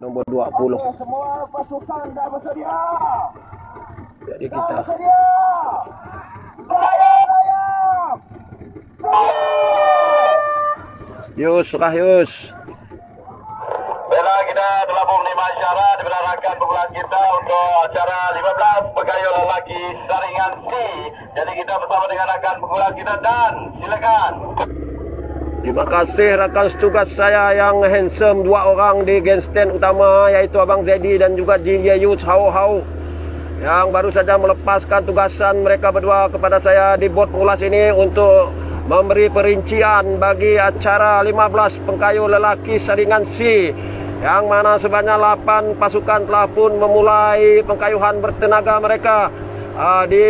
Nombor 20. Semua pasukan dah bersedia. Jadi kita Yus, Yus. Bila kita telah menerima isyarat daripada rakan perguruan kita untuk acara 15 pegayuh lelaki saringan C. Jadi kita bersama dengan rakan perguruan kita dan silakan. Terima kasih rakan setugas saya yang handsome, 2 orang di grandstand utama, iaitu Abang Zedi dan juga Jilia Yus Hau yang baru saja melepaskan tugasan mereka berdua kepada saya di bot pengulas ini untuk memberi perincian bagi acara 15 pengkayuh lelaki saringan C, yang mana sebanyak 8 pasukan telah pun memulai pengkayuhan bertenaga mereka di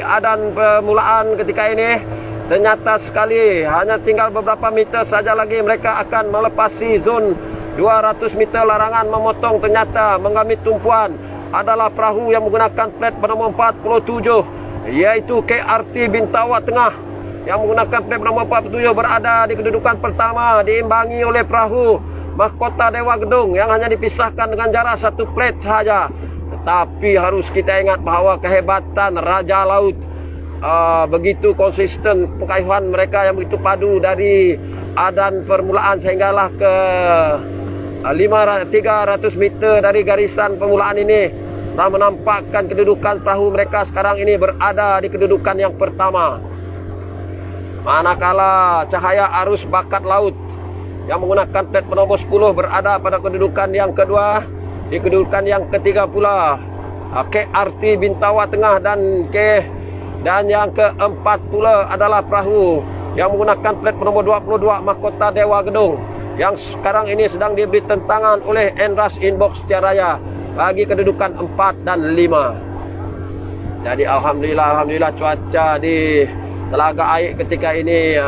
adan permulaan ketika ini. Ternyata sekali hanya tinggal beberapa meter saja lagi mereka akan melepasi zon 200 meter larangan memotong. Ternyata mengambil tumpuan adalah perahu yang menggunakan plat bernomor 47, iaitu KRT Bintawa Tengah yang menggunakan plat bernomor 47 berada di kedudukan pertama, diimbangi oleh perahu Mahkota Dewa Gedung yang hanya dipisahkan dengan jarak 1 plat sahaja. Tetapi harus kita ingat bahawa kehebatan Raja Laut, begitu konsisten pengkayuhan mereka yang begitu padu dari adan permulaan sehinggalah ke 300 meter dari garisan permulaan ini, telah menampakkan kedudukan perahu mereka sekarang ini berada di kedudukan yang pertama. Manakala Cahaya Arus Bakat Laut yang menggunakan plat bernomor 10 berada pada kedudukan yang kedua. Di kedudukan yang ketiga pula KRT Bintawa Tengah dan yang keempat pula adalah perahu yang menggunakan plat bernomor 22 Mahkota Dewa Gedung yang sekarang ini sedang diberi tentangan oleh Endras Inbox Tiaraya bagi kedudukan 4 dan 5. Jadi Alhamdulillah cuaca di Telaga Air ketika ini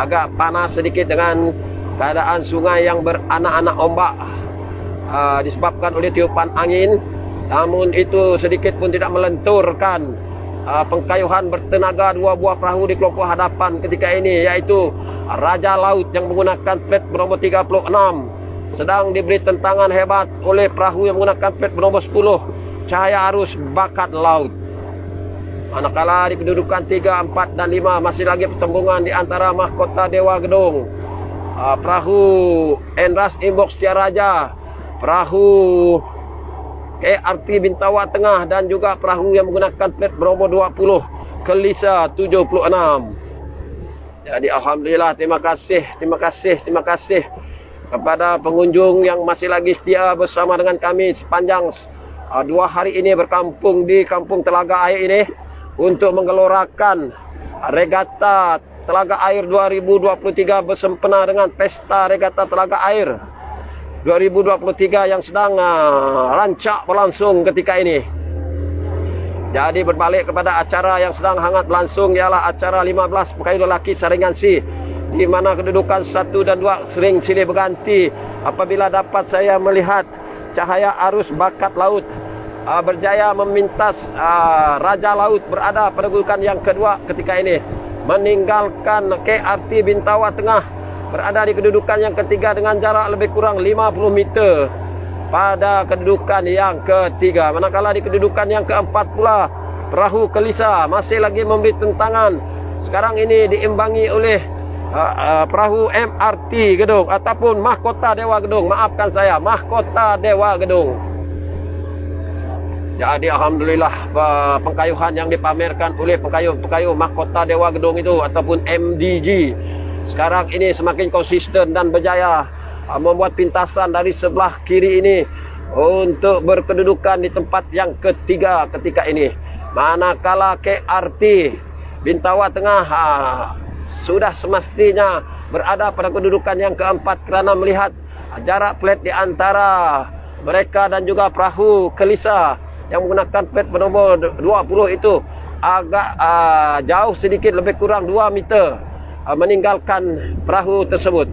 agak panas sedikit dengan keadaan sungai yang beranak-anak ombak disebabkan oleh tiupan angin. Namun itu sedikit pun tidak melenturkan pengkayuhan bertenaga 2 buah perahu di kelompok hadapan ketika ini, yaitu Raja Laut yang menggunakan plat bernomor 36 sedang diberi tentangan hebat oleh perahu yang menggunakan plat bernomor 10 Cahaya Arus Bakat Laut. Manakala di kedudukan 3, 4 dan 5 masih lagi pertembungan di antara Mahkota Dewa Gedung, perahu Endras Inbox Tiaraja, perahu KRT Bintawa Tengah dan juga perahu yang menggunakan plat bernomor 20 Kelisa 76. Jadi Alhamdulillah, terima kasih kepada pengunjung yang masih lagi setia bersama dengan kami sepanjang 2 hari ini berkampung di Kampung Telaga Air ini untuk menggelorakan Regata Telaga Air 2023 bersempena dengan Pesta Regata Telaga Air 2023 yang sedang rancak berlangsung ketika ini. Jadi berbalik kepada acara yang sedang hangat berlangsung, ialah acara 15 pengkayuh lelaki saringan C, di mana kedudukan 1 dan 2 sering silih berganti apabila dapat saya melihat Cahaya Arus Bakat Laut berjaya memintas Raja Laut berada pada kedudukan yang kedua ketika ini, meninggalkan KRT Bintawa Tengah berada di kedudukan yang ketiga dengan jarak lebih kurang 50 meter pada kedudukan yang ketiga. Manakala di kedudukan yang keempat pula perahu Kelisa masih lagi memberi tentangan. Sekarang ini diimbangi oleh perahu MRT Gedung ataupun Mahkota Dewa Gedung. Maafkan saya, Mahkota Dewa Gedung. Jadi Alhamdulillah pengkayuhan yang dipamerkan oleh pengkayuh Mahkota Dewa Gedung itu ataupun MDG sekarang ini semakin konsisten dan berjaya membuat pintasan dari sebelah kiri ini untuk berkedudukan di tempat yang ketiga ketika ini. Manakala KRT Bintawa Tengah sudah semestinya berada pada kedudukan yang keempat kerana melihat jarak plat di antara mereka dan juga perahu Kelisa yang menggunakan plat bernomor 20 itu agak jauh sedikit, lebih kurang 2 meter meninggalkan perahu tersebut.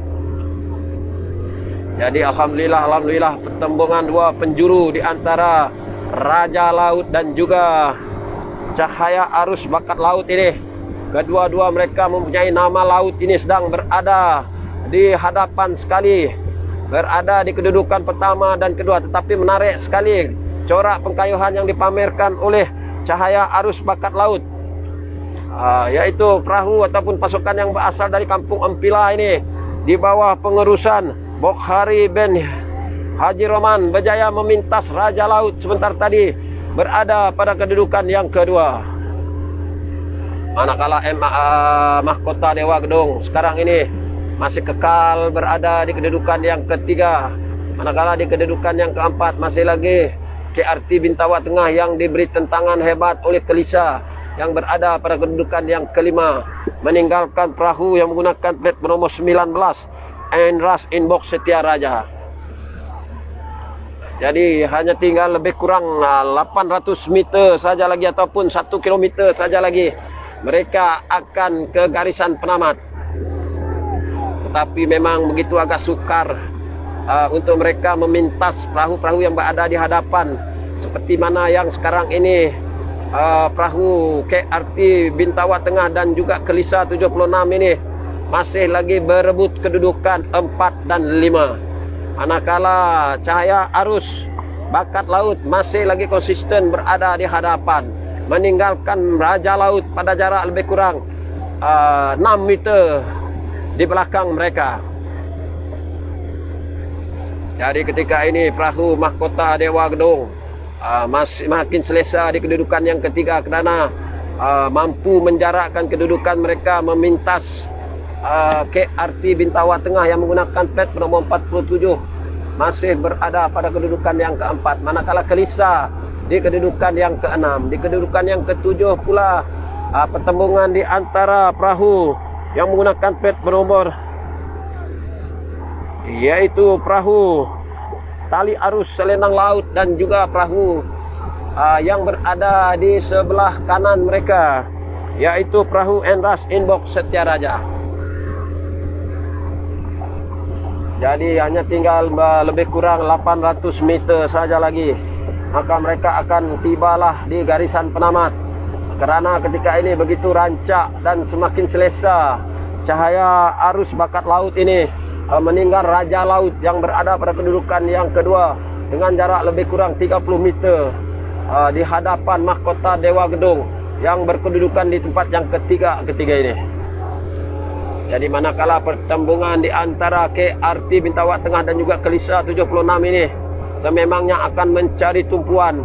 Jadi Alhamdulillah pertembungan 2 penjuru di antara Raja Laut dan juga Cahaya Arus Bakat Laut ini, kedua-dua mereka mempunyai nama laut ini sedang berada di hadapan sekali berada di kedudukan pertama dan kedua. Tetapi menarik sekali corak pengkayuhan yang dipamerkan oleh Cahaya Arus Bakat Laut, yaitu perahu ataupun pasukan yang berasal dari kampung Empila ini di bawah pengurusan Bokhari bin Haji Roman berjaya memintas Raja Laut sebentar tadi berada pada kedudukan yang kedua. Manakala Mahkota Dewa Gedung sekarang ini masih kekal berada di kedudukan yang ketiga. Manakala di kedudukan yang keempat masih lagi KRT Bintawat Tengah yang diberi tentangan hebat oleh Kelisa yang berada pada kedudukan yang kelima, meninggalkan perahu yang menggunakan plat bernomor 19 Enras Inbox Setia Raja. Jadi hanya tinggal lebih kurang 800 meter saja lagi ataupun 1 kilometer saja lagi mereka akan ke garisan penamat. Tetapi memang begitu agak sukar untuk mereka memintas perahu-perahu yang berada di hadapan, seperti mana yang sekarang ini perahu KRT Bintawat Tengah dan juga Kelisa 76 ini masih lagi berebut kedudukan 4 dan 5. Manakala Cahaya Arus Bakat Laut masih lagi konsisten berada di hadapan, meninggalkan Raja Laut pada jarak lebih kurang 6 meter di belakang mereka. Jadi ketika ini perahu Mahkota Dewa Gedung masih makin selesa di kedudukan yang ketiga kerana mampu menjarakkan kedudukan mereka memintas KRT Bintawat Tengah yang menggunakan plat bernomor 47 masih berada pada kedudukan yang keempat. Manakala Kelisa di kedudukan yang keenam. Di kedudukan yang ketujuh pula pertembungan di antara perahu yang menggunakan plat bernomor, yaitu perahu Tali Arus Selendang Laut dan juga perahu yang berada di sebelah kanan mereka, yaitu perahu Enras Inbox Setia Raja. Jadi hanya tinggal lebih kurang 800 meter saja lagi, maka mereka akan tibalah di garisan penamat. Kerana ketika ini begitu rancak dan semakin selesa Cahaya Arus Bakat Laut ini meninggal Raja Laut yang berada pada kedudukan yang kedua dengan jarak lebih kurang 30 meter di hadapan Mahkota Dewa Gedung yang berkedudukan di tempat yang ketiga ini. Jadi manakala pertembungan di antara KRT Bintawat Tengah dan juga Kelisa 76 ini sememangnya akan mencari tumpuan,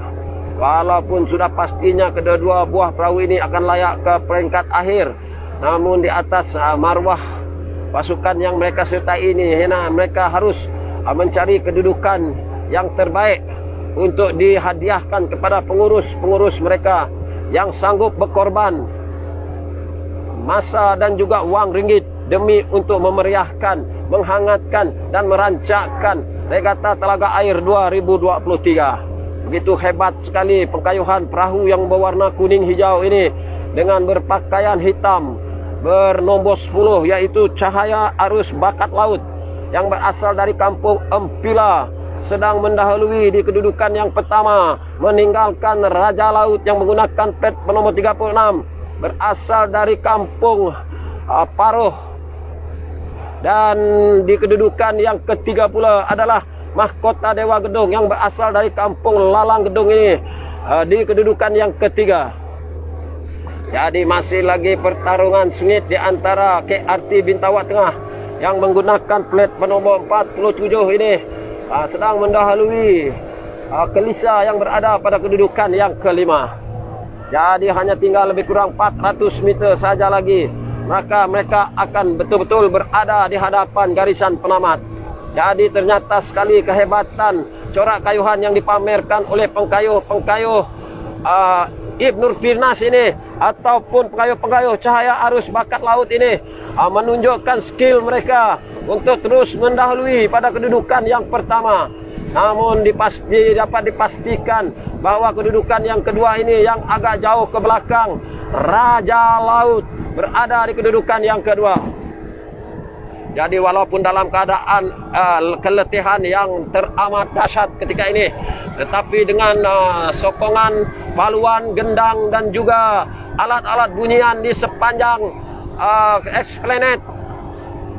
walaupun sudah pastinya kedua-dua buah perahu ini akan layak ke peringkat akhir, namun di atas marwah pasukan yang mereka sertai ini, mereka harus mencari kedudukan yang terbaik untuk dihadiahkan kepada pengurus-pengurus mereka yang sanggup berkorban masa dan juga wang ringgit demi untuk memeriahkan, menghangatkan dan merancakkan Regata Telaga Air 2023. Begitu hebat sekali pengkayuhan perahu yang berwarna kuning hijau ini dengan berpakaian hitam bernombor 10, yaitu Cahaya Arus Bakat Laut yang berasal dari kampung Empila sedang mendahului di kedudukan yang pertama, meninggalkan Raja Laut yang menggunakan plat bernomor 36 berasal dari kampung Paroh. Dan di kedudukan yang ketiga pula adalah Mahkota Dewa Gedung yang berasal dari kampung Lalang Gedung ini di kedudukan yang ketiga. Jadi masih lagi pertarungan sengit di antara KRT Bintawat Tengah yang menggunakan plat bernomor 47 ini sedang mendahului Kelisa yang berada pada kedudukan yang kelima. Jadi hanya tinggal lebih kurang 400 meter saja lagi, maka mereka akan betul-betul berada di hadapan garisan penamat. Jadi ternyata sekali kehebatan corak kayuhan yang dipamerkan oleh pengkayuh Ibnur Firnas ini ataupun pengayuh-pengayuh Cahaya Arus Bakat Laut ini menunjukkan skill mereka untuk terus mendahului pada kedudukan yang pertama. Namun dapat dipastikan bahwa kedudukan yang kedua ini yang agak jauh ke belakang, Raja Laut berada di kedudukan yang kedua. Jadi walaupun dalam keadaan keletihan yang teramat dahsyat ketika ini, tetapi dengan sokongan paluan, gendang dan juga alat-alat bunyian di sepanjang Esplanade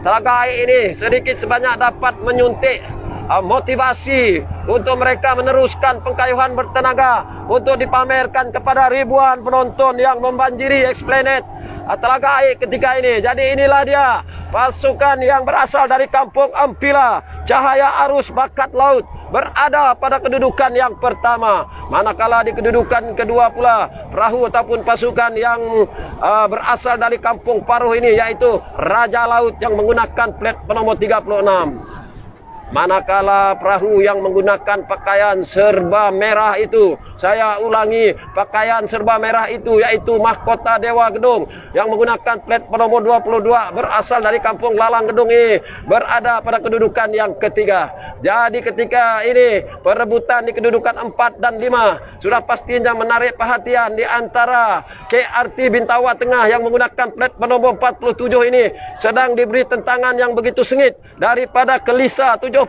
Telaga Air ini sedikit sebanyak dapat menyuntik motivasi untuk mereka meneruskan pengkayuhan bertenaga untuk dipamerkan kepada ribuan penonton yang membanjiri Esplanade Telaga Air ketika ini. Jadi inilah dia pasukan yang berasal dari Kampung Ampila, Cahaya Arus Bakat Laut, berada pada kedudukan yang pertama. Manakala di kedudukan kedua pula perahu ataupun pasukan yang berasal dari Kampung Paruh ini, yaitu Raja Laut yang menggunakan plat penomor 36. Manakala perahu yang menggunakan pakaian serba merah itu, saya ulangi, pakaian serba merah itu yaitu Mahkota Dewa Gedung yang menggunakan plat penomor 22 berasal dari Kampung Lalang Gedung ini, berada pada kedudukan yang ketiga. Jadi ketika ini perebutan di kedudukan 4 dan 5 sudah pastinya menarik perhatian di antara KRT Bintawa Tengah yang menggunakan plat penomor 47 ini sedang diberi tentangan yang begitu sengit daripada Kelisa 76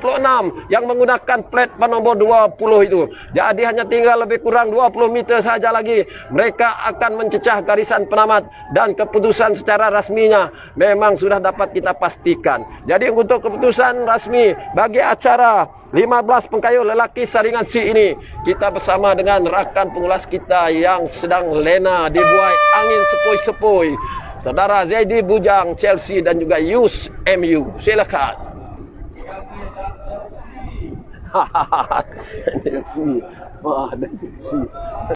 yang menggunakan plat penomor 20 itu. Jadi hanya tinggal lebih kurang 20 meter saja lagi mereka akan mencecah garisan penamat, dan keputusan secara rasminya memang sudah dapat kita pastikan. Jadi untuk keputusan rasmi bagi acara 15 pengkayuh lelaki saringan C ini, kita bersama dengan rakan pengulas kita yang sedang lena dibuai angin sepoi-sepoi, saudara Zaidi Bujang Chelsea dan juga Yus MU. Silakan. Chelsea. Wah, Chelsea.